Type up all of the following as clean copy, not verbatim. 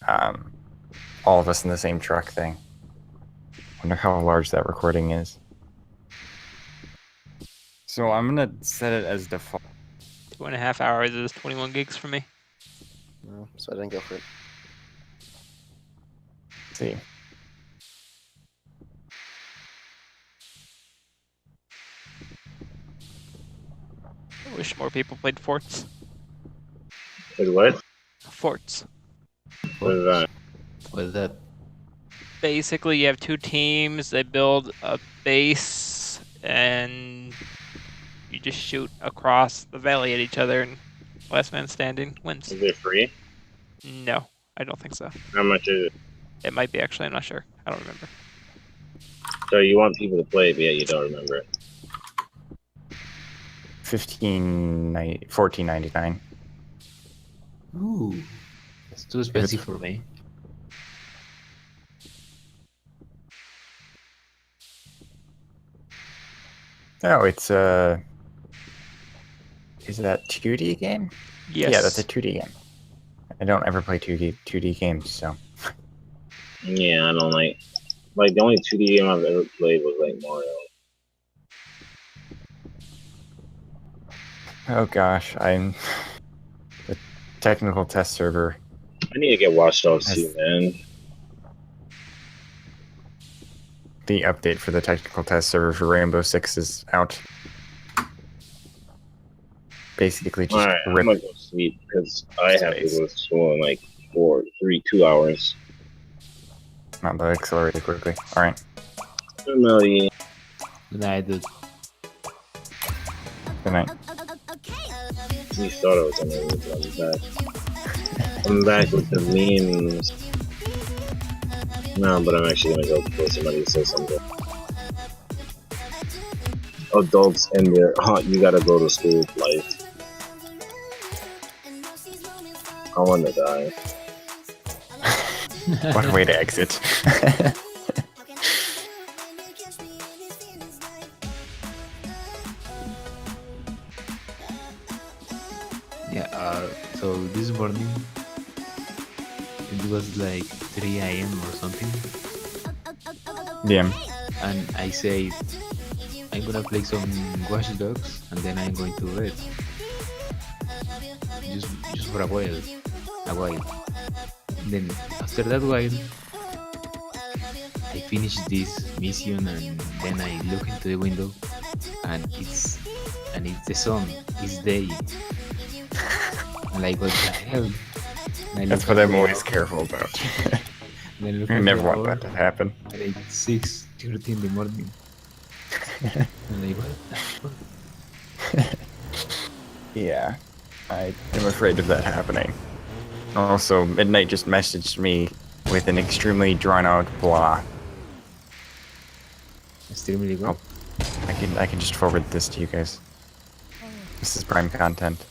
um, all of us in the same truck thing. Wonder how large that recording is. So I'm gonna set it as default. 2.5 hours is 21 gigs for me. No, so I didn't go for it. Let's see. I wish more people played Forts. Wait, what? Forts. What is that? What is that? Basically, you have two teams. They build a base, and you just shoot across the valley at each other, and last man standing wins. Is it free? No, I don't think so. How much is it? It might be actually. I'm not sure. I don't remember. So you want people to play, but yet you don't remember it. $14.99. Ooh, it's too expensive for me. Oh, it's is that 2D game? Yes. Yeah, that's a 2D game. I don't ever play 2D games, so. Yeah, I don't like the only 2D game I've ever played was like Mario. Oh gosh, I'm the technical test server. I need to get Watch Dogs 2, man. The update for the technical test server for Rainbow Six is out. Basically, just Alright, I'm gonna go sleep because I have to go to school in like 2 hours. Not that accelerated quickly. Alright. Good night. Good night, dude. Good night. You thought I was gonna leave, but I'm back. I'm back with the memes. No, but I'm actually gonna go play somebody to say something. Adults and their you gotta go to school life. I wanna die. What a way to exit. Yeah, so this morning it was like 3 a.m. or something, Yeah. and I said I'm gonna play some Watch Dogs and then I'm going to bed. Just for a while. Then after that while, I finished this mission and then I look into the window and it's the sun. It's day. I'm like, what the hell? That's what I'm always careful about. I never want that to happen. At like 6:30 in the morning. I'm like, what the fuck? Yeah. I am afraid of that happening. Also, Midnight just messaged me with an extremely drawn-out blah. Extremely well. I can just forward this to you guys. This is prime content.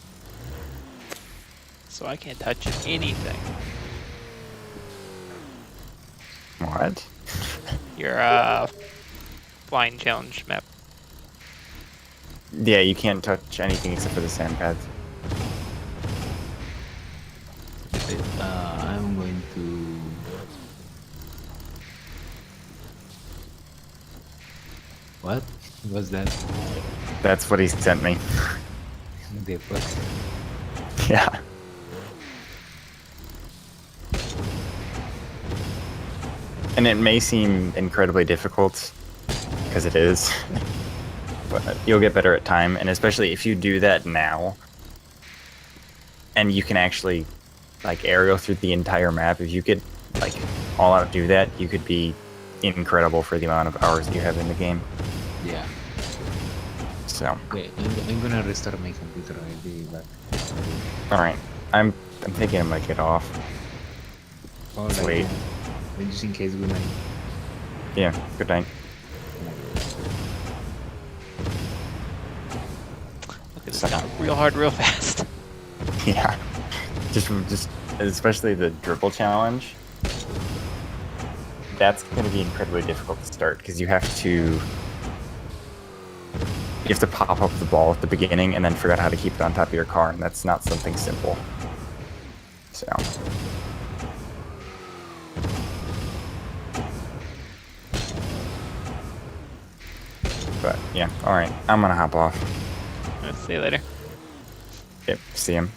So I can't touch anything. What? Your flying challenge map. Yeah, you can't touch anything except for the sand pads. I'm going to. What was that? That's what he sent me. The fuck? Yeah. And it may seem incredibly difficult, because it is, but you'll get better at time, and especially if you do that now, and you can actually, like, aerial through the entire map, if you could, like, all out do that, you could be incredible for the amount of hours you have in the game. Yeah. So. Okay, I'm gonna restart my computer. I'll be back. Alright. I'm thinking I might get off. Oh, Just wait. Just in case we might. Yeah, good night. Look at this, got real hard, real fast. Yeah. Just especially the dribble challenge. That's going to be incredibly difficult to start because you have to pop up the ball at the beginning and then figure out how to keep it on top of your car, and that's not something simple. So But yeah, all right. I'm gonna hop off. I'll see you later. Yep. See him.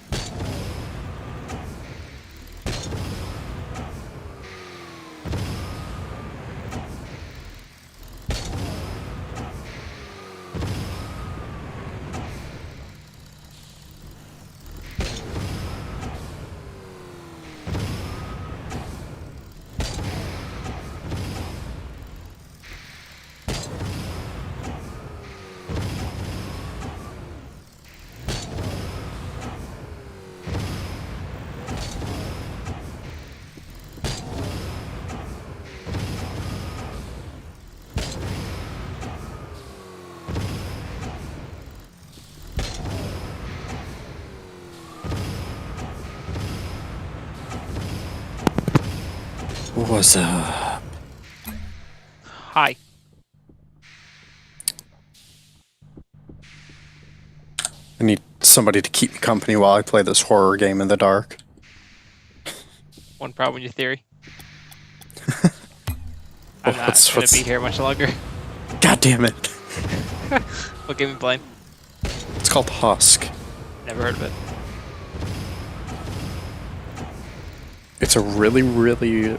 What's up? Hi. I need somebody to keep me company while I play this horror game in the dark. One problem with your theory. I'm not What's- gonna what's- be here much longer. God damn it. What game you playing? It's called Husk. Never heard of it. It's a really, really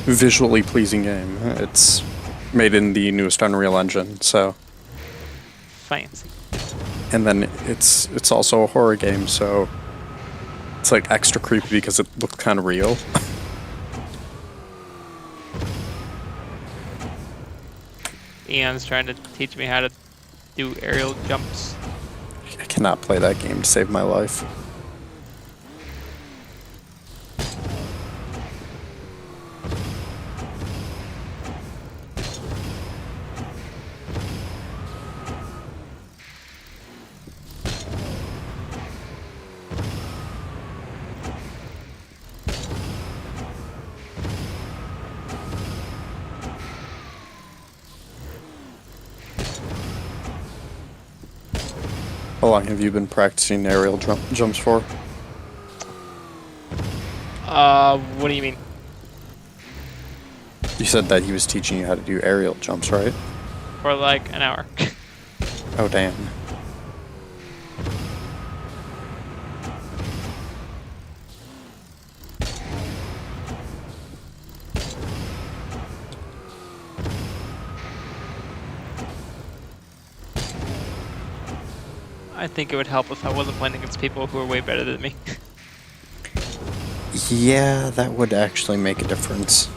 visually pleasing game. It's made in the newest Unreal Engine, so. Fancy. And then it's also a horror game, so it's like extra creepy because it looks kind of real. Ian's trying to teach me how to do aerial jumps. I cannot play that game to save my life. How long have you been practicing aerial jumps for? What do you mean? You said that he was teaching you how to do aerial jumps, right? For like an hour. Oh, damn. I think it would help if I wasn't playing against people who are way better than me. Yeah, that would actually make a difference.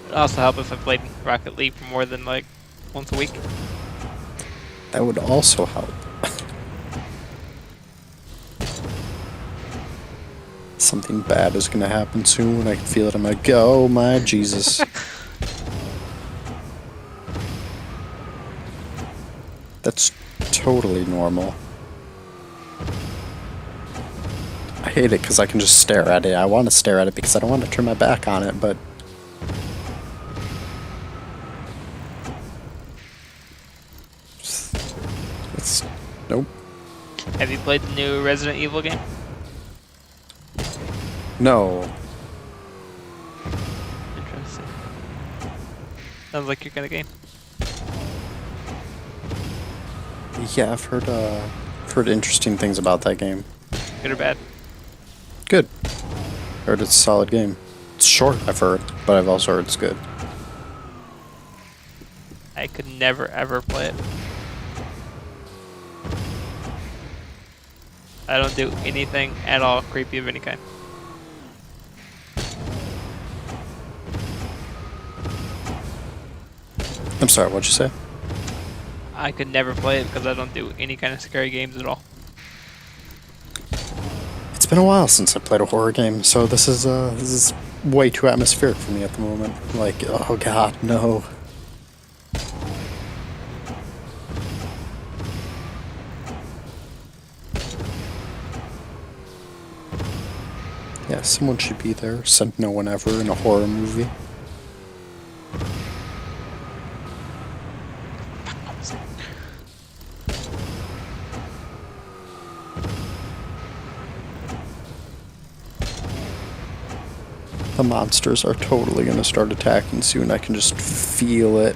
It'd also help if I played Rocket League for more than like once a week. That would also help. Something bad is gonna happen soon. I can feel it in my go. Oh my Jesus. That's totally normal. I hate it because I can just stare at it. I want to stare at it because I don't want to turn my back on it, but... It's... Nope. Have you played the new Resident Evil game? No. Interesting. Sounds like your kind of game. Yeah, I've heard interesting things about that game. Good or bad? Good. Heard it's a solid game. It's short, I've heard, but I've also heard it's good. I could never ever play it. I don't do anything at all creepy of any kind. I'm sorry, what'd you say? I could never play it because I don't do any kind of scary games at all. It's been a while since I played a horror game, so this is way too atmospheric for me at the moment. Like, oh god, no. Yeah, someone should be there. Sent no one ever in a horror movie. The monsters are totally gonna start attacking soon. I can just feel it.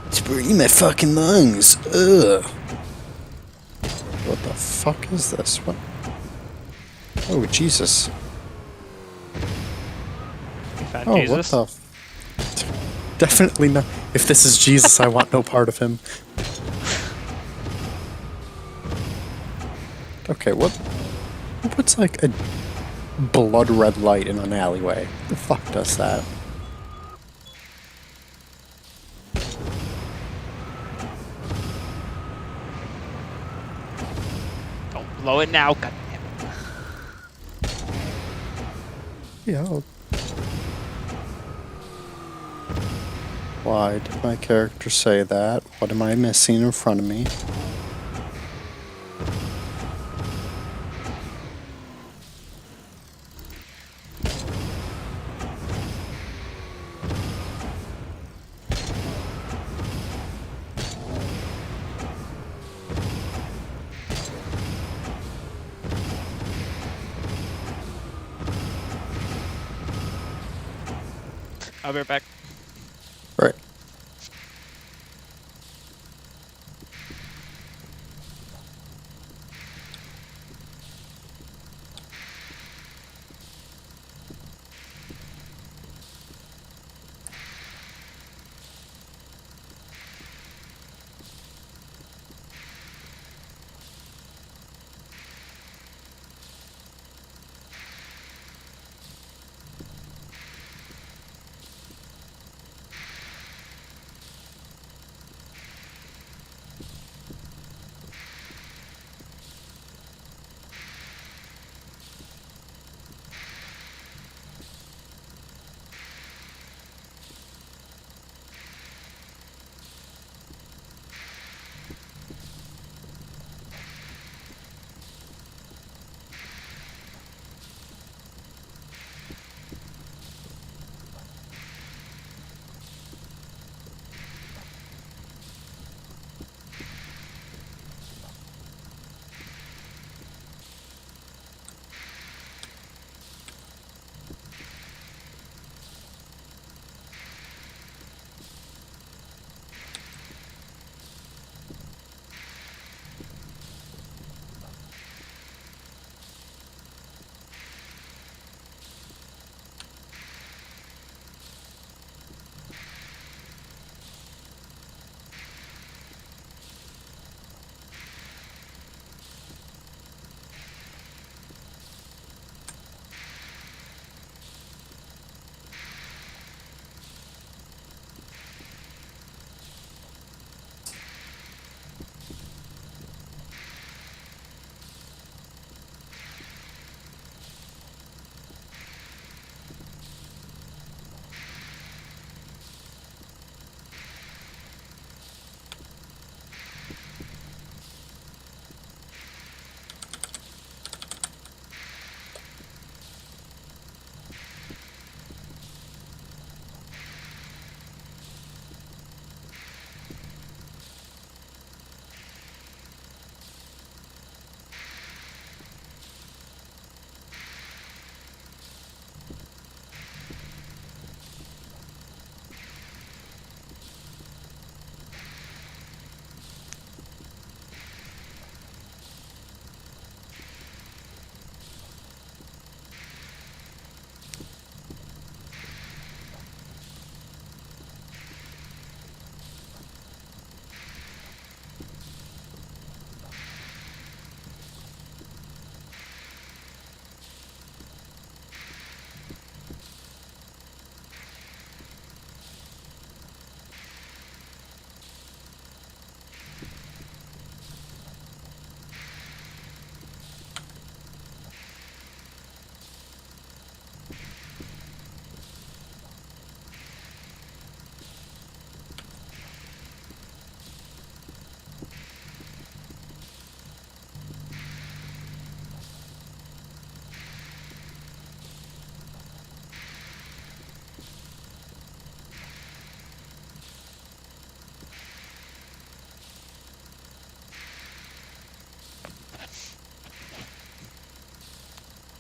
It's burning my fucking lungs. Ugh. What the fuck is this? What? Oh, Jesus. You found Oh, Jesus. what the? Definitely not. If this is Jesus, I want no part of him. Okay, what? Who puts like a blood red light in an alleyway? The fuck does that? Don't blow it now, goddamn. Yeah. Why did my character say that? What am I missing in front of me? I'll be right back. Right.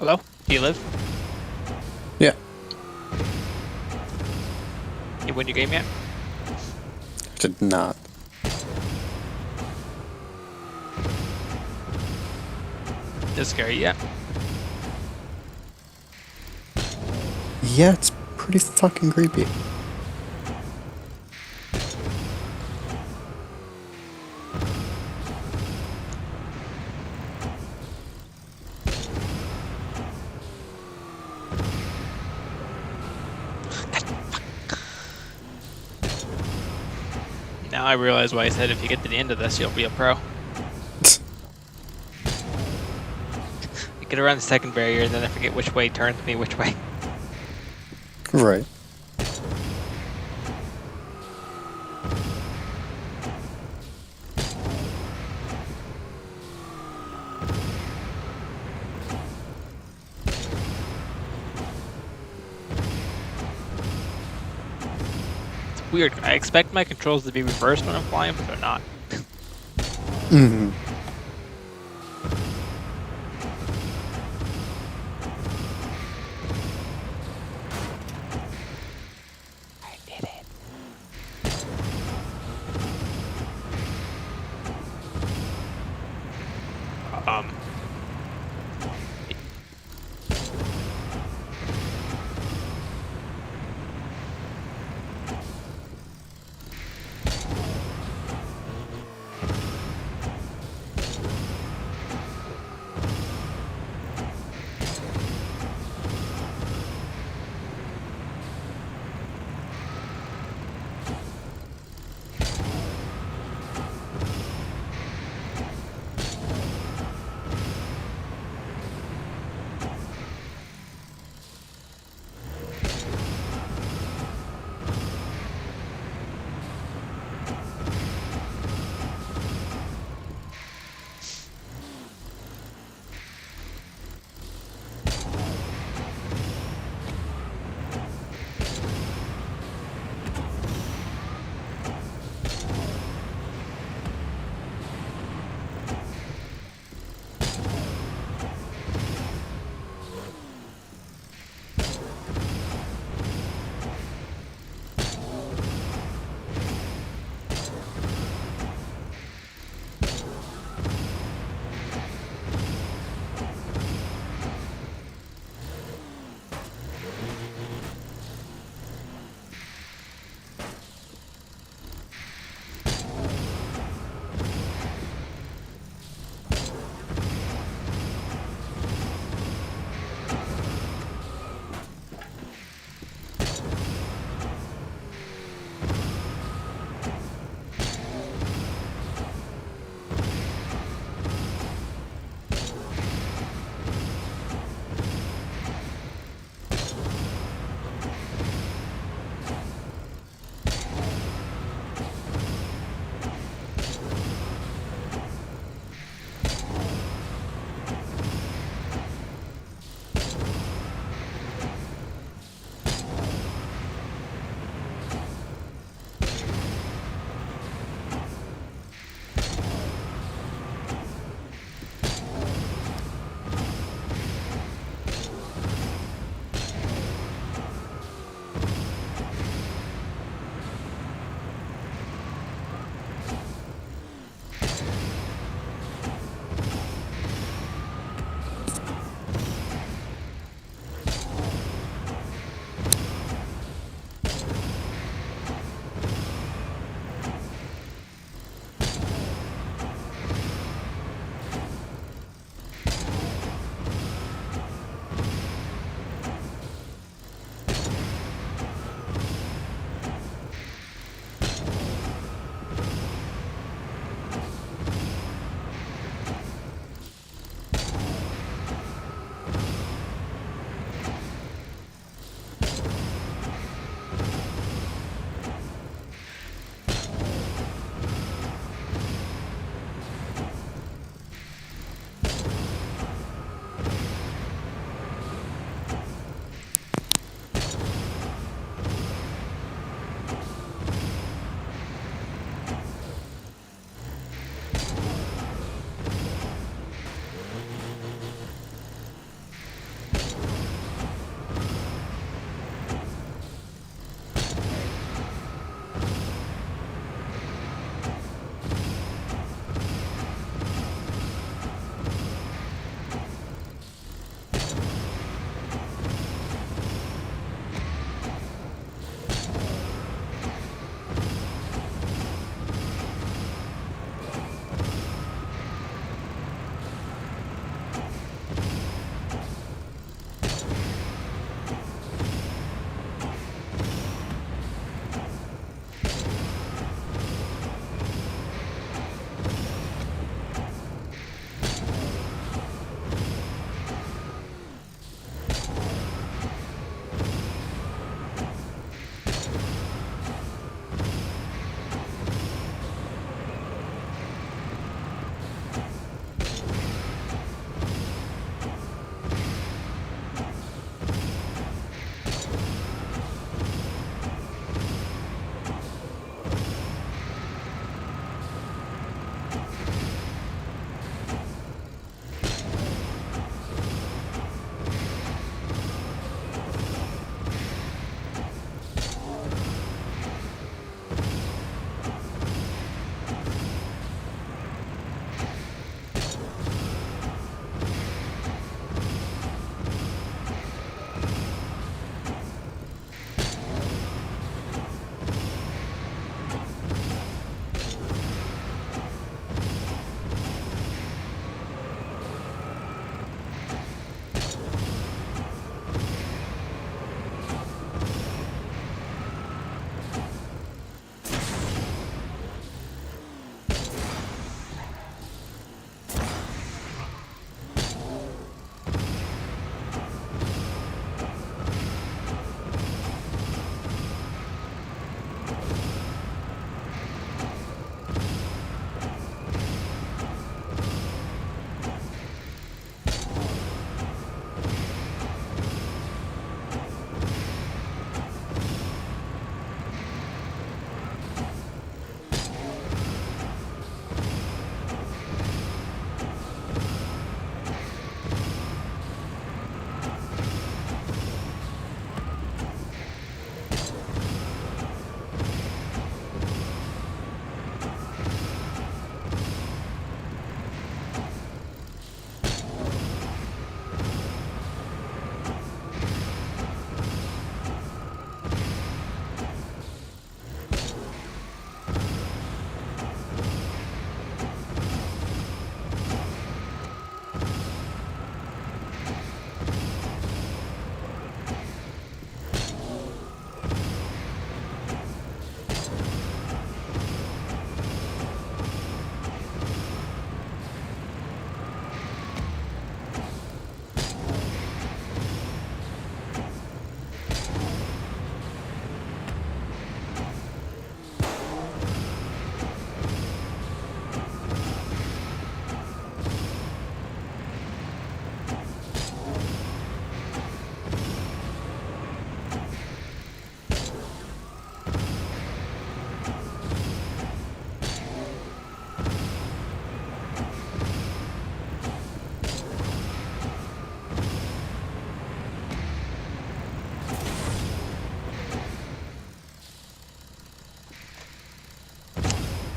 Hello? Do you live? Yeah, You win your game yet? did not. Does scare you yet? Yeah, it's pretty fucking creepy. Now I realize why I said if you get to the end of this, you'll be a pro. You get around the second barrier, and then I forget which way turns me which way. Right. It's weird. I expect my controls to be reversed when I'm flying, but they're not. Mm-hmm. I did it. Um.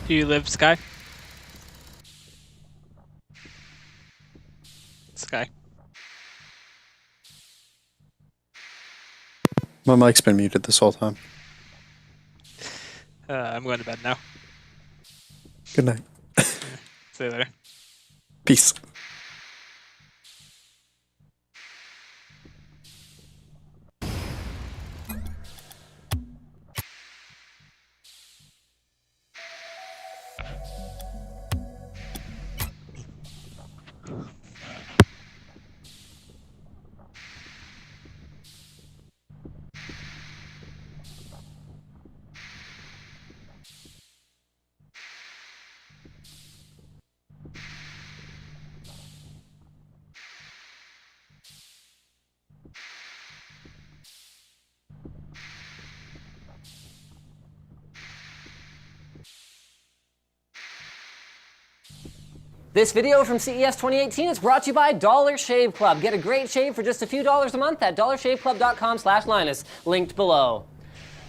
Do you live, Sky? Sky. My mic's been muted this whole time. I'm going to bed now. Good night. See you later. Peace. This video from CES 2018 is brought to you by Dollar Shave Club. Get a great shave for just a few dollars a month at dollarshaveclub.com/Linus, linked below.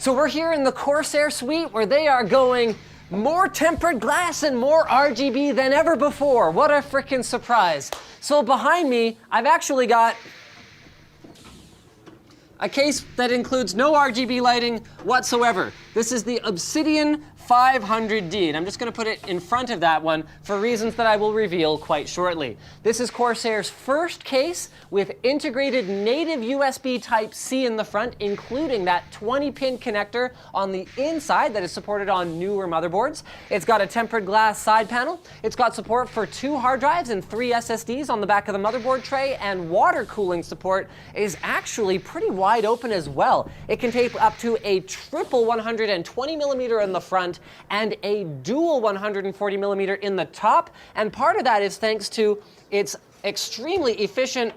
So we're here in the Corsair suite where they are going more tempered glass and more RGB than ever before. What a freaking surprise. So behind me, I've actually got a case that includes no RGB lighting whatsoever. This is the Obsidian 500D, and I'm just going to put it in front of that one for reasons that I will reveal quite shortly. This is Corsair's first case with integrated native USB Type-C in the front, including that 20-pin connector on the inside that is supported on newer motherboards. It's got a tempered glass side panel. It's got support for 2 hard drives and 3 SSDs on the back of the motherboard tray, and water cooling support is actually pretty wide open as well. It can take up to a triple 120mm in the front and a dual 140mm in the top, and part of that is thanks to its extremely efficient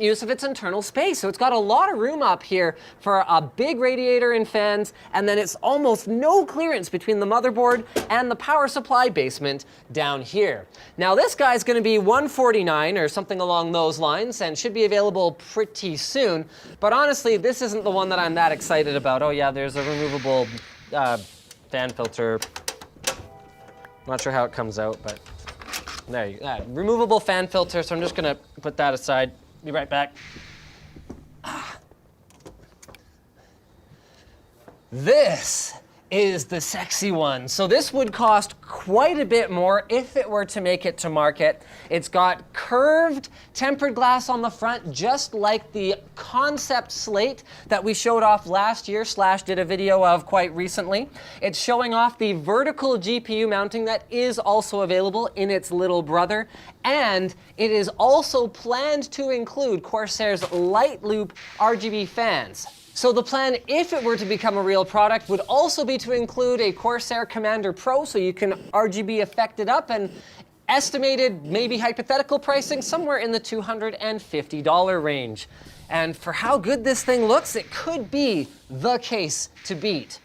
use of its internal space. So it's got a lot of room up here for a big radiator and fans, and then it's almost no clearance between the motherboard and the power supply basement down here. Now this guy's gonna be $149 or something along those lines and should be available pretty soon, but honestly, this isn't the one that I'm that excited about. Oh yeah, there's a removable fan filter. Not sure how it comes out, but there you go. Removable fan filter, so I'm just gonna put that aside. Be right back. This is the sexy one. So this would cost quite a bit more if it were to make it to market. It's got curved tempered glass on the front, just like the concept slate that we showed off last year, Slash did a video of quite recently. It's showing off the vertical GPU mounting that is also available in its little brother, and it is also planned to include Corsair's Light Loop RGB fans. So the plan, if it were to become a real product, would also be to include a Corsair Commander Pro, so you can RGB effect it up, and estimated, maybe hypothetical pricing, somewhere in the $250 range. And for how good this thing looks, it could be the case to beat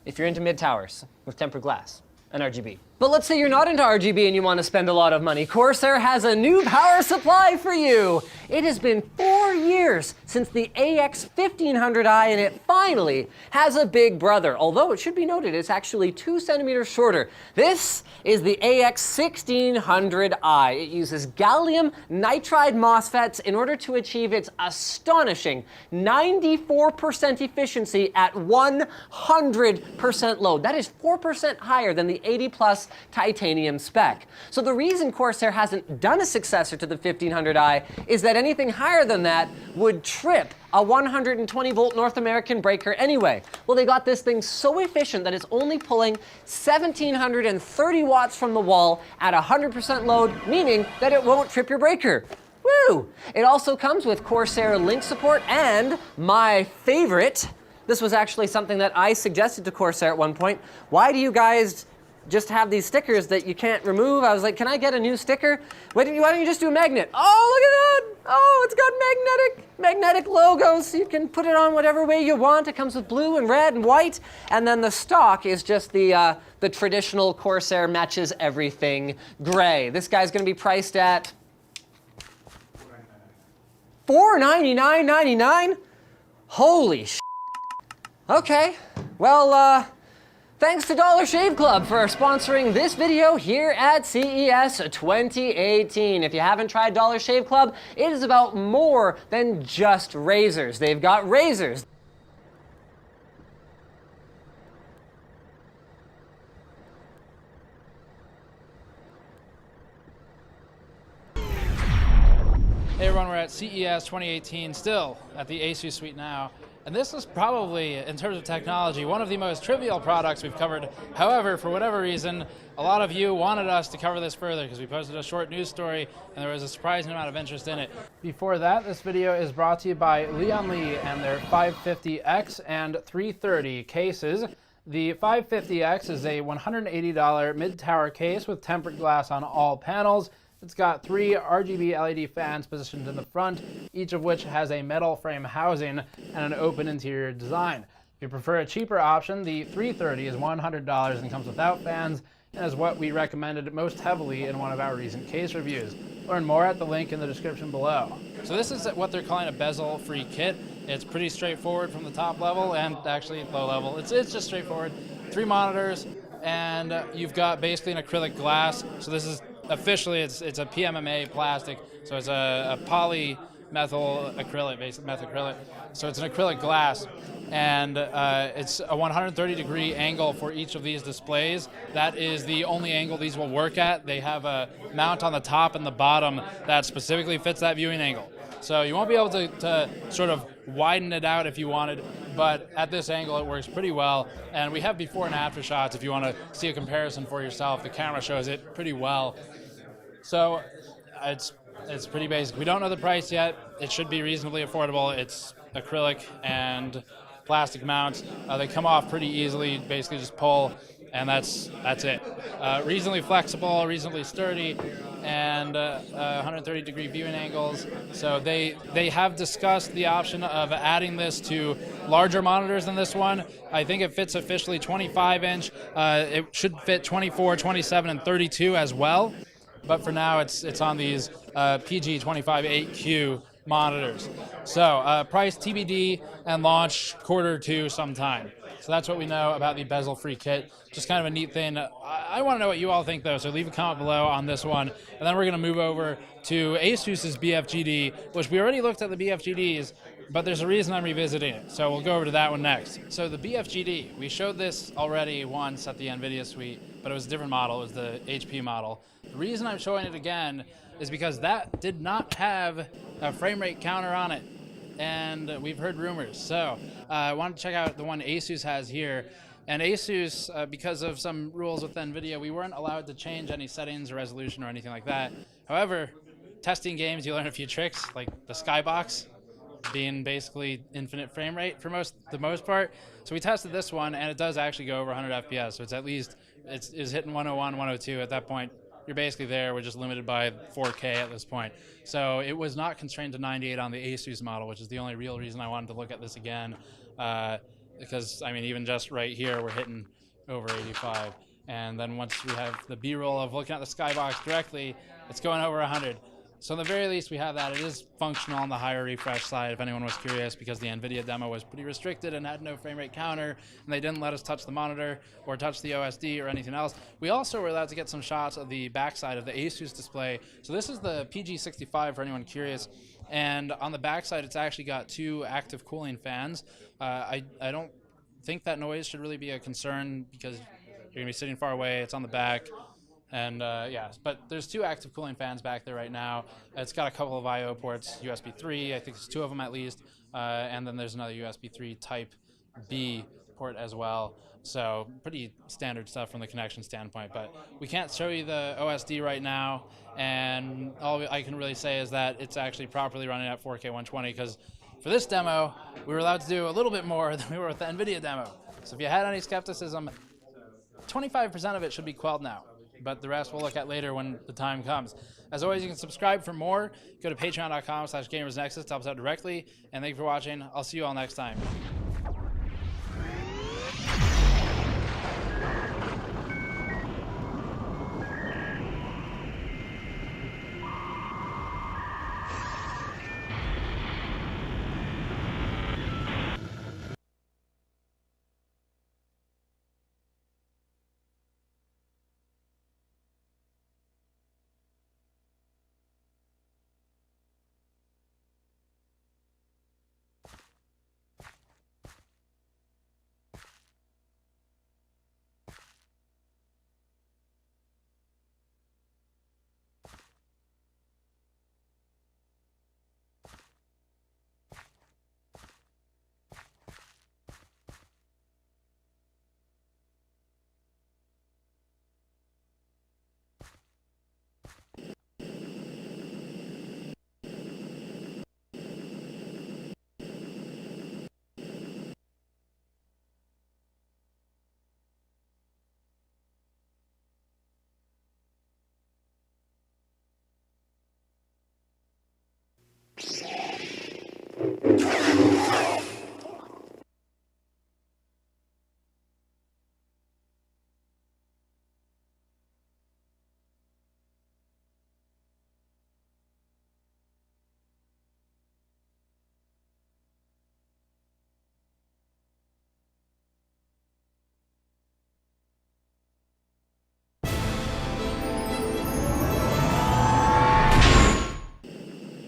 if you're into mid-towers with tempered glass and RGB. But let's say you're not into RGB and you want to spend a lot of money. Corsair has a new power supply for you. It has been 4 years since the AX1500i, and it finally has a big brother. Although it should be noted, it's actually 2 centimeters shorter. This is the AX1600i. It uses gallium nitride MOSFETs in order to achieve its astonishing 94% efficiency at 100% load. That is 4% higher than the 80+ titanium spec. So the reason Corsair hasn't done a successor to the 1500i is that anything higher than that would trip a 120 volt North American breaker anyway. Well, they got this thing so efficient that it's only pulling 1730 watts from the wall at 100% load, meaning that it won't trip your breaker. Woo! It also comes with Corsair Link support, and my favorite, this was actually something that I suggested to Corsair at one point. Magnetic. Why do you guys just have these stickers that you can't remove? I was like, can I get a new sticker? Why don't you just do a magnet? Oh, look at that! Oh, it's got magnetic logos, so you can put it on whatever way you want. It comes with blue and red and white, and then the stock is just the traditional Corsair matches everything gray. This guy's gonna be priced at $499.99. Holy sh**. Okay, well, Thanks to Dollar Shave Club for sponsoring this video here at CES 2018. If you haven't tried Dollar Shave Club, it is about more than just razors. They've got razors. Hey everyone, we're at CES 2018, still at the ASUS suite now. And this is probably, in terms of technology, one of the most trivial products we've covered. However, for whatever reason, a lot of you wanted us to cover this further because we posted a short news story and there was a surprising amount of interest in it. Before that, this video is brought to you by Leon Lee and their 550X and 330 cases. The 550X is a $180 mid-tower case with tempered glass on all panels. It's got 3 RGB LED fans positioned in the front, each of which has a metal frame housing and an open interior design. If you prefer a cheaper option, the 330 is $100 and comes without fans, and is what we recommended most heavily in one of our recent case reviews. Learn more at the link in the description below. So this is what they're calling a bezel-free kit. It's pretty straightforward from the top level and actually low level. It's just straightforward. 3 monitors, and you've got basically an acrylic glass. So this is officially, it's a PMMA plastic, so it's a polymethyl acrylic, basic methacrylic. So it's an acrylic glass, and it's a 130-degree angle for each of these displays. That is the only angle these will work at. They have a mount on the top and the bottom that specifically fits that viewing angle. So you won't be able to sort of widen it out if you wanted, but at this angle it works pretty well. And we have before and after shots if you want to see a comparison for yourself. The camera shows it pretty well. So it's pretty basic. We don't know the price yet. It should be reasonably affordable. It's acrylic and plastic mounts. They come off pretty easily, basically just pull, and that's it. Reasonably flexible, reasonably sturdy, and 130-degree viewing angles. So they have discussed the option of adding this to larger monitors than this one. I think it fits officially 25-inch. It should fit 24, 27, and 32 as well. But for now, it's on these PG25-8Q monitors. So price TBD and launch Q2 sometime. So that's what we know about the bezel-free kit. Just kind of a neat thing. I want to know what you all think though, so leave a comment below on this one. And then we're going to move over to ASUS's BFGD, which we already looked at the BFGDs, but there's a reason I'm revisiting it. So we'll go over to that one next. So the BFGD, we showed this already once at the NVIDIA suite, but it was a different model. It was the HP model. The reason I'm showing it again is because that did not have a frame rate counter on it, and we've heard rumors. So I wanted to check out the one ASUS has here. And ASUS, because of some rules with NVIDIA, we weren't allowed to change any settings or resolution or anything like that. However, testing games, you learn a few tricks, like the Skybox being basically infinite frame rate for the most part. So we tested this one, and it does actually go over 100 FPS. So it's at least, it's hitting 101, 102 at that point. You're basically there. We're just limited by 4K at this point. So it was not constrained to 98 on the ASUS model, which is the only real reason I wanted to look at this again. Because, I mean, even just right here, we're hitting over 85. And then once we have the B-roll of looking at the Skybox directly, it's going over 100. So at the very least, we have that. It is functional on the higher refresh side, if anyone was curious, because the NVIDIA demo was pretty restricted and had no frame rate counter, and they didn't let us touch the monitor or touch the OSD or anything else. We also were allowed to get some shots of the backside of the ASUS display. So this is the PG65 for anyone curious, and on the backside, it's actually got 2 active cooling fans. I don't think that noise should really be a concern because you're gonna be sitting far away. It's on the back. And yeah, but there's 2 active cooling fans back there right now. It's got a couple of I/O ports, USB 3, I think there's 2 of them at least, and then there's another USB 3 Type B port as well. So pretty standard stuff from the connection standpoint, but we can't show you the OSD right now, and all I can really say is that it's actually properly running at 4K 120, because for this demo, we were allowed to do a little bit more than we were with the NVIDIA demo. So if you had any skepticism, 25% of it should be quelled now, but the rest we'll look at later when the time comes. As always, you can subscribe for more. Go to patreon.com/gamersnexus to help us out directly. And thank you for watching. I'll see you all next time.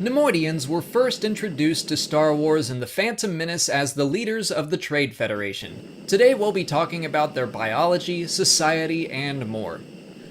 Nemoidians were first introduced to Star Wars in The Phantom Menace as the leaders of the Trade Federation. Today we'll be talking about their biology, society, and more.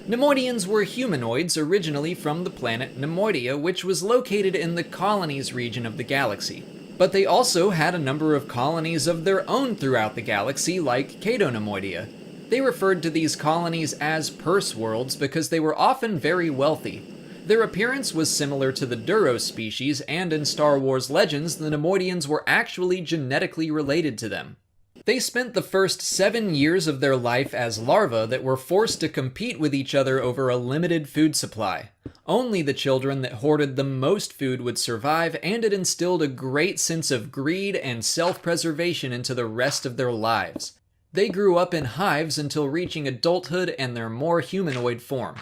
Nemoidians were humanoids originally from the planet Nemoidia, which was located in the Colonies region of the galaxy. But they also had a number of colonies of their own throughout the galaxy, like Cato Nemoidia. They referred to these colonies as purse worlds because they were often very wealthy. Their appearance was similar to the Duros species, and in Star Wars Legends, the Nemoidians were actually genetically related to them. They spent the first 7 years of their life as larvae that were forced to compete with each other over a limited food supply. Only the children that hoarded the most food would survive, and it instilled a great sense of greed and self-preservation into the rest of their lives. They grew up in hives until reaching adulthood and their more humanoid form.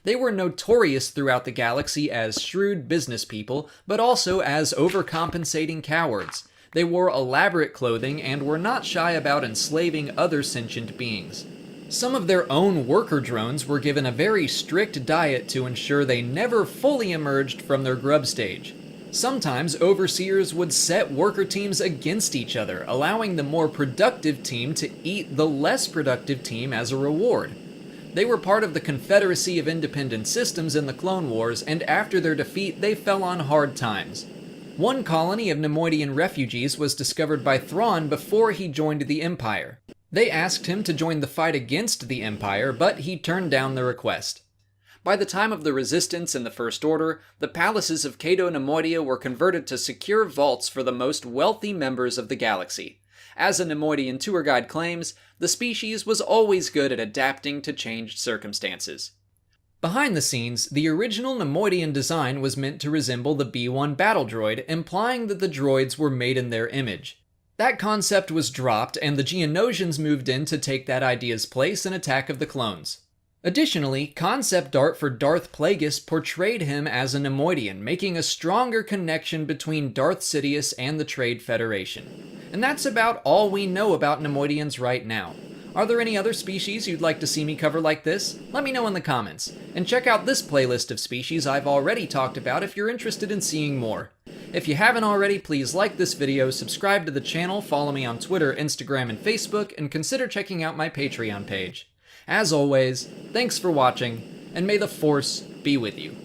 They were notorious throughout the galaxy as shrewd business people, but also as overcompensating cowards. They wore elaborate clothing and were not shy about enslaving other sentient beings. Some of their own worker drones were given a very strict diet to ensure they never fully emerged from their grub stage. Sometimes overseers would set worker teams against each other, allowing the more productive team to eat the less productive team as a reward. They were part of the Confederacy of Independent Systems in the Clone Wars, and after their defeat, they fell on hard times. One colony of Nemoidian refugees was discovered by Thrawn before he joined the Empire. They asked him to join the fight against the Empire, but he turned down the request. By the time of the Resistance and the First Order, the palaces of Cato Nemoidia were converted to secure vaults for the most wealthy members of the galaxy. As a Nemoidian tour guide claims, the species was always good at adapting to changed circumstances. Behind the scenes, the original Nemoidian design was meant to resemble the B-1 battle droid, implying that the droids were made in their image. That concept was dropped, and the Geonosians moved in to take that idea's place in Attack of the Clones. Additionally, concept art for Darth Plagueis portrayed him as a Nemoidian, making a stronger connection between Darth Sidious and the Trade Federation. And that's about all we know about Nemoidians right now. Are there any other species you'd like to see me cover like this? Let me know in the comments. And check out this playlist of species I've already talked about if you're interested in seeing more. If you haven't already, please like this video, subscribe to the channel, follow me on Twitter, Instagram, and Facebook, and consider checking out my Patreon page. As always, thanks for watching, and may the Force be with you.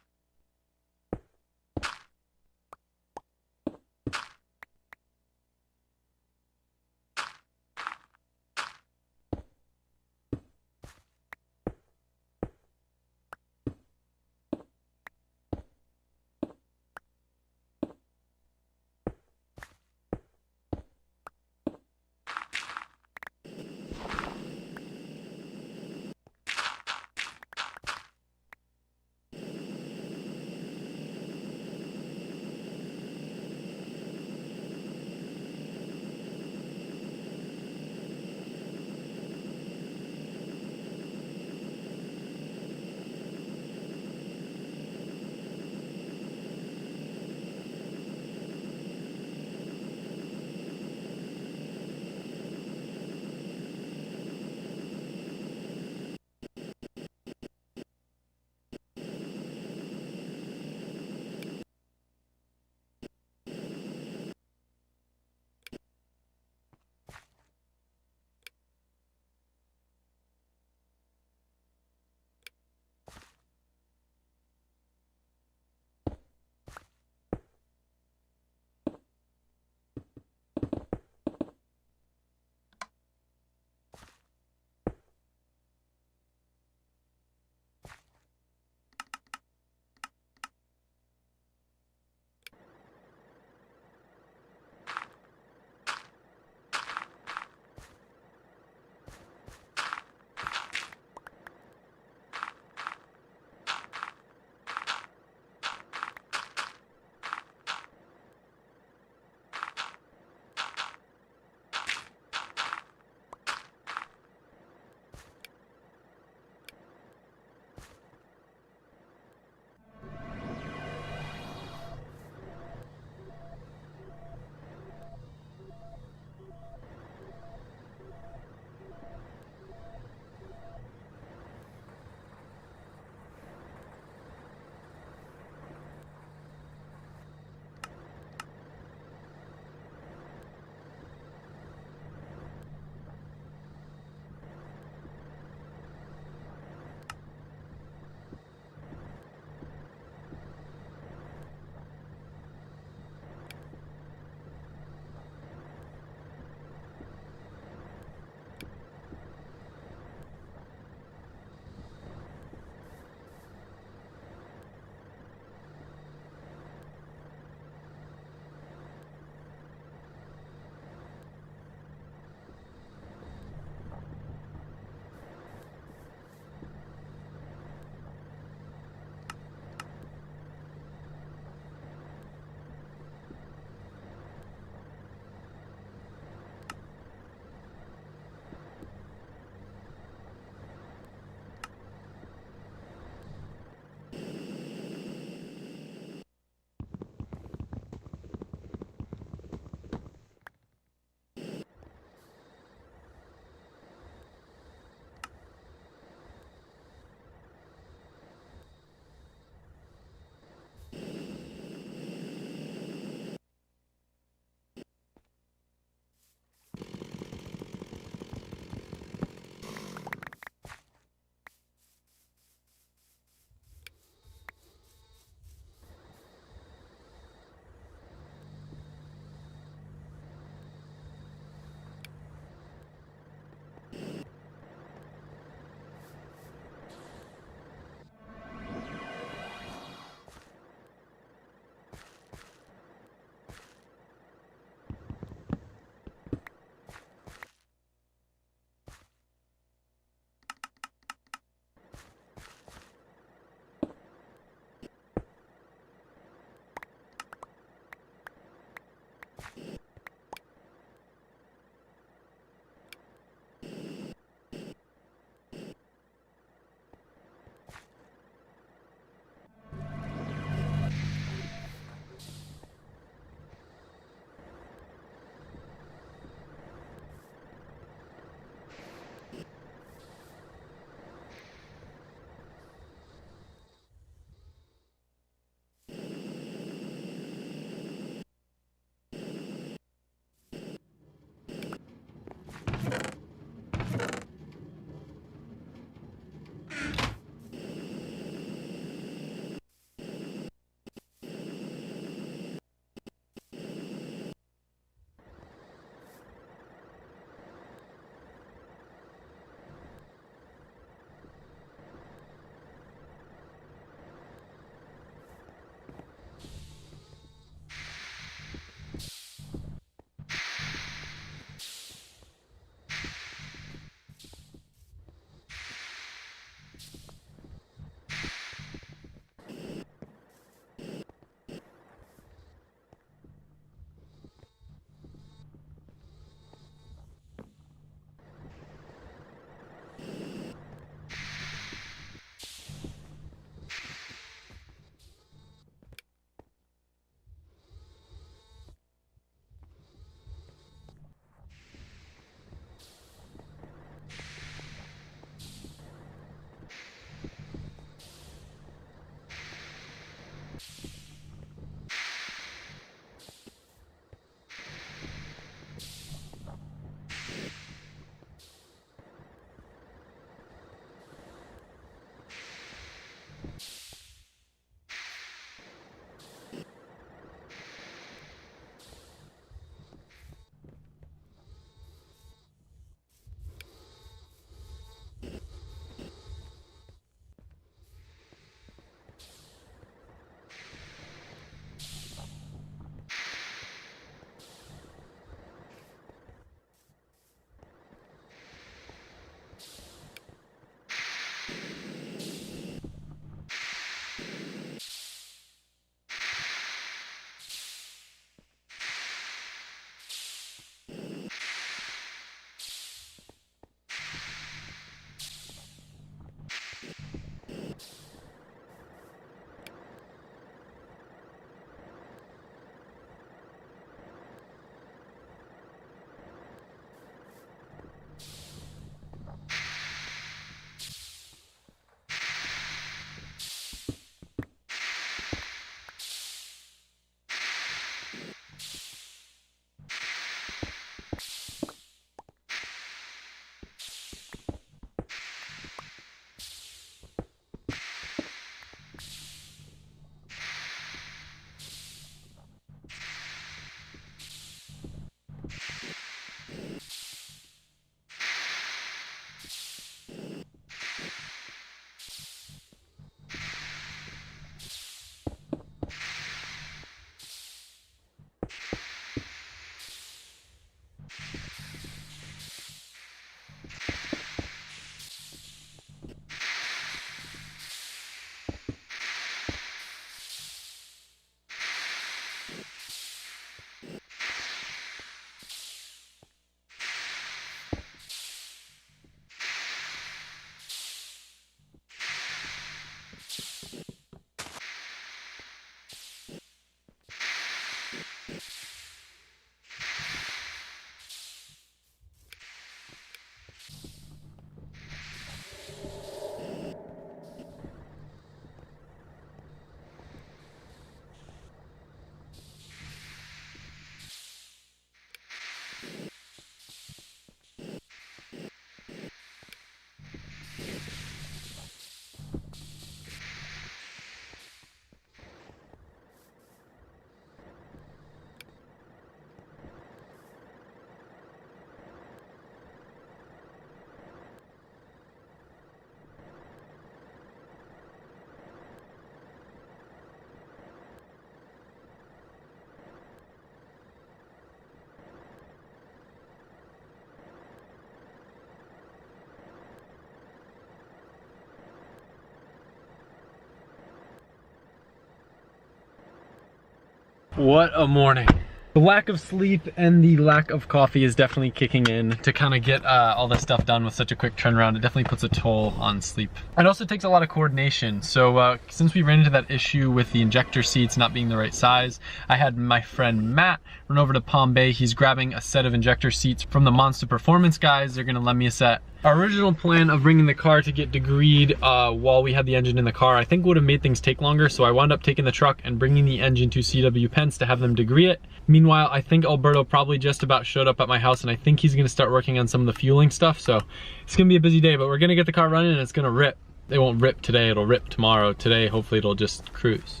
What a morning. The lack of sleep and the lack of coffee is definitely kicking in to kind of get all this stuff done with such a quick turnaround. It definitely puts a toll on sleep. It also takes a lot of coordination. So since we ran into that issue with the injector seats not being the right size, I had my friend Matt run over to Palm Bay. He's grabbing a set of injector seats from the Monster Performance guys. They're gonna lend me a set. Our original plan of bringing the car to get degreed while we had the engine in the car, I think would have made things take longer, so I wound up taking the truck and bringing the engine to CW Pence to have them degree it. Meanwhile, I think Alberto probably just about showed up at my house, and I think he's gonna start working on some of the fueling stuff, so it's gonna be a busy day, but we're gonna get the car running and it's gonna rip. It won't rip today, it'll rip tomorrow. Today, hopefully it'll just cruise.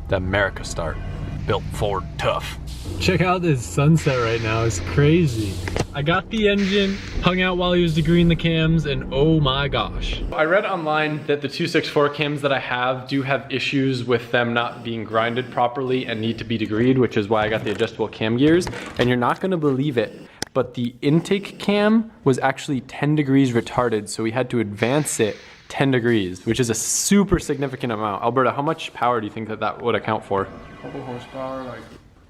The America start, built Ford tough. Check out this sunset right now, it's crazy. I got the engine, hung out while he was degreeing the cams, and oh my gosh. I read online that the 264 cams that I have do have issues with them not being grinded properly and need to be degreed, which is why I got the adjustable cam gears. And you're not gonna believe it, but the intake cam was actually 10 degrees retarded, so we had to advance it 10 degrees, which is a super significant amount. Alberto, how much power do you think that that would account for? A couple horsepower, like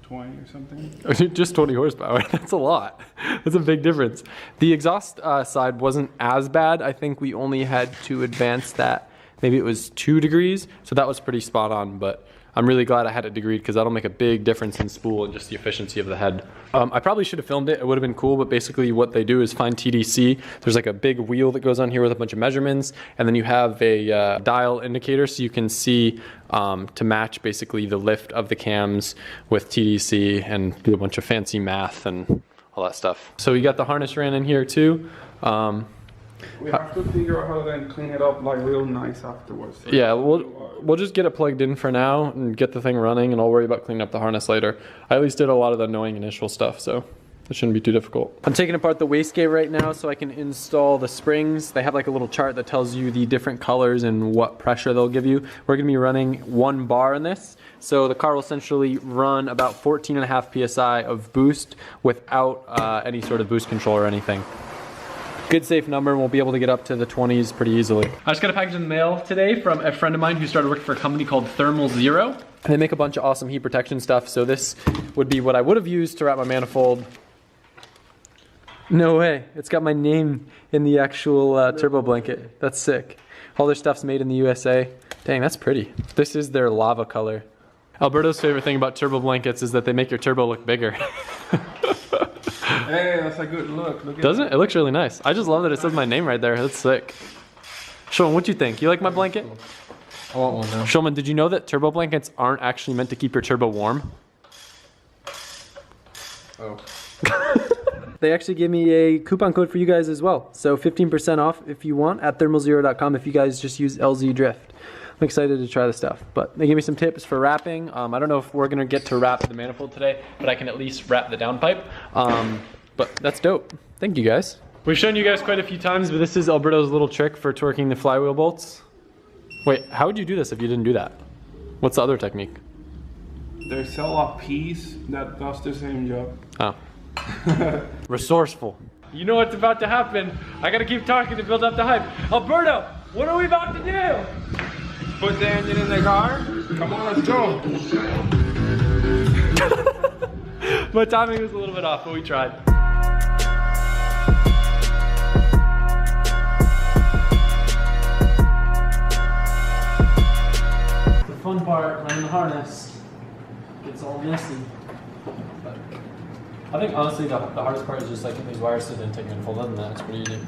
20 or something. Just 20 horsepower, that's a lot. That's a big difference. The exhaust side wasn't as bad. I think we only had to advance that, maybe it was 2 degrees, so that was pretty spot on, but I'm really glad I had it degreed because that'll make a big difference in spool and just the efficiency of the head. I probably should have filmed it, it would have been cool, but basically what they do is find TDC. There's like a big wheel that goes on here with a bunch of measurements, and then you have a dial indicator so you can see to match basically the lift of the cams with TDC and do a bunch of fancy math and all that stuff. So you got the harness ran in here too. We have to figure out how to then clean it up like real nice afterwards. So yeah, we'll just get it plugged in for now and get the thing running, and I'll worry about cleaning up the harness later. I at least did a lot of the annoying initial stuff, so it shouldn't be too difficult. I'm taking apart the wastegate right now so I can install the springs. They have like a little chart that tells you the different colors and what pressure they'll give you. We're gonna be running 1 bar in this. So the car will essentially run about 14.5 PSI of boost without any sort of boost control or anything. Good safe number, and we'll be able to get up to the 20s pretty easily. I just got a package in the mail today from a friend of mine who started working for a company called Thermal Zero. And they make a bunch of awesome heat protection stuff, so this would be what I would have used to wrap my manifold. No way, it's got my name in the actual turbo blanket. That's sick. All their stuff's made in the USA. Dang, that's pretty. This is their lava color. Alberto's favorite thing about turbo blankets is that they make your turbo look bigger. Hey, that's a good look. Look at Doesn't it? It looks really nice. I just love that it says my name right there. That's sick. Shulman, what do you think? You like my blanket? I want one now. Shulman, did you know that turbo blankets aren't actually meant to keep your turbo warm? Oh. They actually gave me a coupon code for you guys as well. So 15% off if you want at thermalzero.com if you guys just use LZ Drift. I'm excited to try the stuff, but they gave me some tips for wrapping. I don't know if we're gonna get to wrap the manifold today, but I can at least wrap the downpipe. But that's dope. Thank you guys. We've shown you guys quite a few times, but this is Alberto's little trick for torquing the flywheel bolts. Wait, how would you do this if you didn't do that? What's the other technique? They sell a piece that does the same job. Oh. Resourceful. You know what's about to happen. I gotta keep talking to build up the hype. Alberto, what are we about to do? Put the engine in the car. Come on, let's go. My timing was a little bit off, but we tried. The fun part, running the harness, gets all messy. But I think honestly the hardest part is just like getting these wires to the intake manifold. Other than that, it's pretty easy.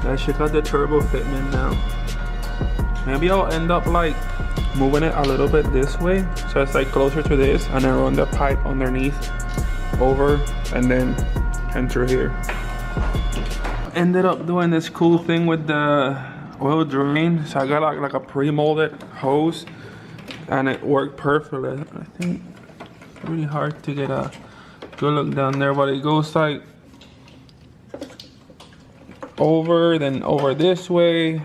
I should got the turbo fitment now. Maybe I'll end up like moving it a little bit this way, so it's like closer to this, and then run the pipe underneath, over, and then enter here. Ended up doing this cool thing with the oil drain, so I got like a pre-molded hose, and it worked perfectly. I think it's really hard to get a good look down there, but it goes like over, then over this way,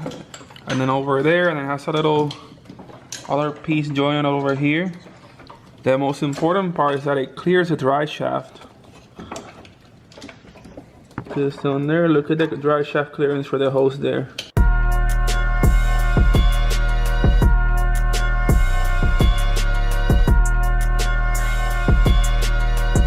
and then over there, and it has a little other piece joining over here. The most important part is that it clears the dry shaft. Just on there, look at the dry shaft clearance for the hose there.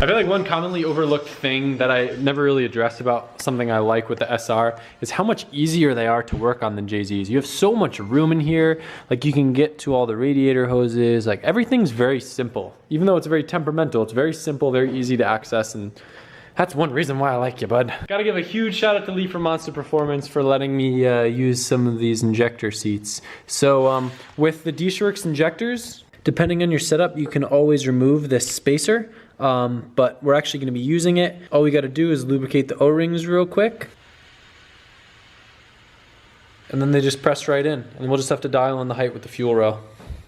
feel like one commonly overlooked thing that I never really addressed about something I like with the SR is how much easier they are to work on than JZs. You have so much room in here. Like you can get to all the radiator hoses. Like everything's very simple. Even though it's very temperamental, it's very simple, very easy to access, and that's one reason why I like you, bud. Gotta give a huge shout out to Lee from Monster Performance for letting me use some of these injector seats. So with the D-Shworks injectors, depending on your setup, you can always remove this spacer, but we're actually gonna be using it. All we gotta do is lubricate the O-rings real quick. And then they just press right in, and we'll just have to dial on the height with the fuel rail.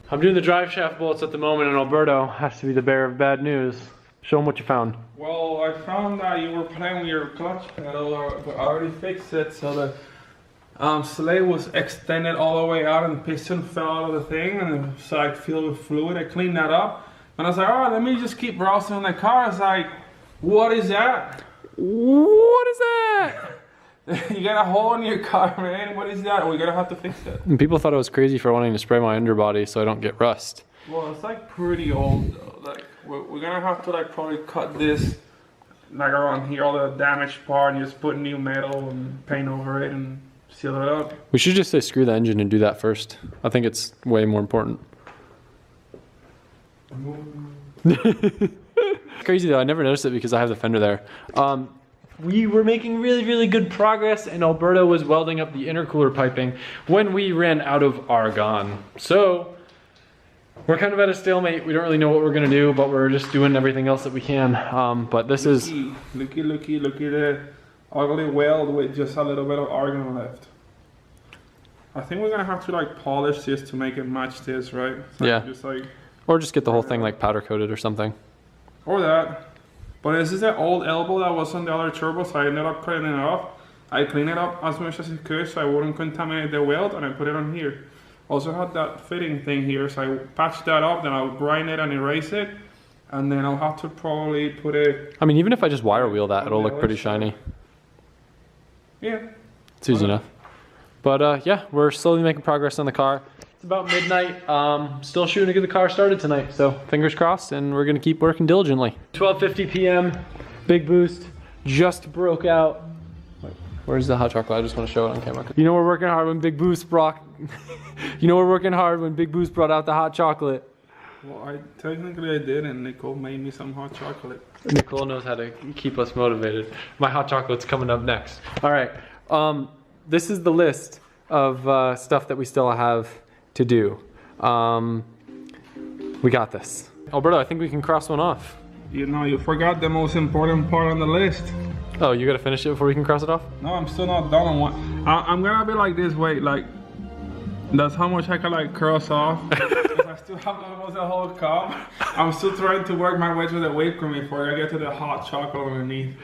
I'm doing the drive shaft bolts at the moment, and Alberto has to be the bearer of bad news. Show them what you found. Well, I found that you were playing with your clutch pedal, but I already fixed it, so the slate was extended all the way out and the piston fell out of the thing, and the side filled with fluid. I cleaned that up, and I was like, all right, let me just keep browsing in the car. I was like, what is that? What is that? You got a hole in your car, man. What is that? We're gonna have to fix it. And people thought I was crazy for wanting to spray my underbody so I don't get rust. Well, it's like pretty old though. Like we're gonna have to like probably cut this like around here, all the damaged part, and just put new metal and paint over it and seal it up. We should just say screw the engine and do that first. I think it's way more important. Crazy though, I never noticed it because I have the fender there. We were making really good progress, and Alberto was welding up the intercooler piping when we ran out of argon. So we're kind of at a stalemate. We don't really know what we're gonna do, but we're just doing everything else that we can. But this is... Looky the ugly weld with just a little bit of argon left. I think we're gonna have to like polish this to make it match this, right? So yeah. Just like, or just get the whole thing like powder coated or something. Or that. But this is the old elbow that was on the other turbo, so I ended up cutting it off. I cleaned it up as much as I could so I wouldn't contaminate the weld, and I put it on here. Also had that fitting thing here, so I patched that up, then I'll grind it and erase it, and then I'll have to probably put it... I mean, even if I just wire wheel that, it'll look pretty shiny. Yeah. It's easy enough. But yeah, we're slowly making progress on the car. It's about midnight. Still shooting to get the car started tonight, so fingers crossed, and we're gonna keep working diligently. 12:50 p.m. Big Boost just broke out. Wait, where's the hot chocolate? I just want to show it on camera. You know we're working hard when Big Boost brought. You know we're working hard when Big Boost brought out the hot chocolate. Well, technically I did, and Nicole made me some hot chocolate. Nicole knows how to keep us motivated. My hot chocolate's coming up next. All right, this is the list of stuff that we still have to do. We got this. Alberto, I think we can cross one off. You know, you forgot the most important part on the list. Oh, you gotta finish it before we can cross it off? No, I'm still not done on one. I'm gonna be like this way, like, that's how much I can like cross off. Because I still have almost a whole cup. I'm still trying to work my way through the whipped cream before I get to the hot chocolate underneath.